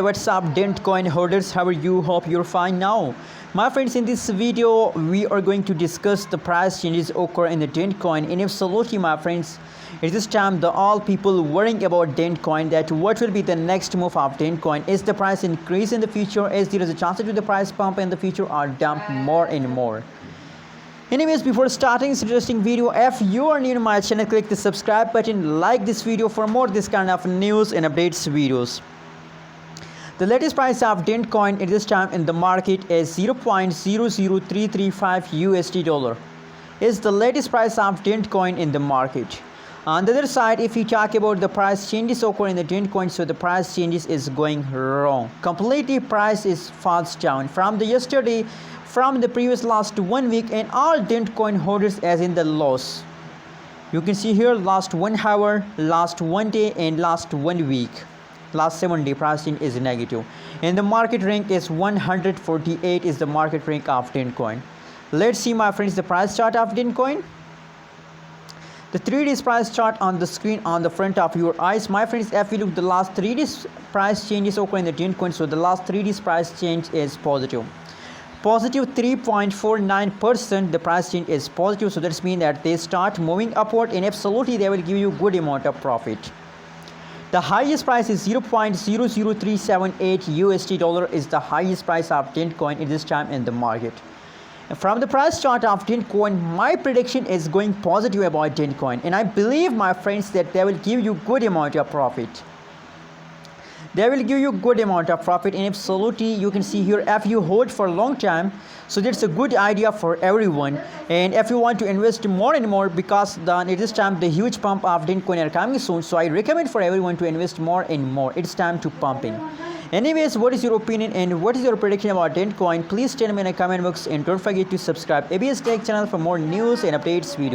what's up Dent coin holders, how are you? Hope you're fine now. My friends, in this video we are going to discuss the price changes occur in the Dent coin, and absolutely my friends, at this time the all people worrying about Dent coin, that what will be the next move of Dent coin. Is the price increase in the future? Is there is a chance to the price pump in the future or dump more and more? Anyways, before starting this interesting video, if you are new to my channel, click the subscribe button, like this video for more this kind of news and updates videos. The latest price of Dent coin at this time in the market is 0.00335 USD dollar. Is the latest price of Dent coin in the market. On the other side, if we talk about the price changes occur in the Dent coin, so the price changes is going wrong. Completely price is falls down from the yesterday, from the previous last 1 week, and all Dent coin holders as in the loss. You can see here last 1 hour, last 1 day, and last 1 week. Last 7 day pricing is negative, and the market rank is 148 is the market rank of Dent coin. Let's see my friends the price chart of Dent coin. The 3 days price chart on the screen on the front of your eyes. My friends, if you look the last 3 days price changes occur in the Dent coin, so the last 3 days price change is positive. Positive 3.49%, the price change is positive, so that's mean that they start moving upward, and absolutely they will give you good amount of profit. The highest price is 0.00378 USD dollar is the highest price of Dent coin at this time in the market. And from the price chart of Dent coin, my prediction is going positive about Dent coin, and I believe my friends that they will give you good amount of profit. They will give you good amount of profit, and absolutely you can see here if you hold for a long time, so that's a good idea for everyone. And if you want to invest more and more, because at this time the huge pump of Dent coin are coming soon, so I recommend for everyone to invest more and more. It's time to pumping. Anyways, what is your opinion and what is your prediction about Dent coin? Please tell me in the comment box, and don't forget to subscribe ABS Tech channel for more news and updates videos.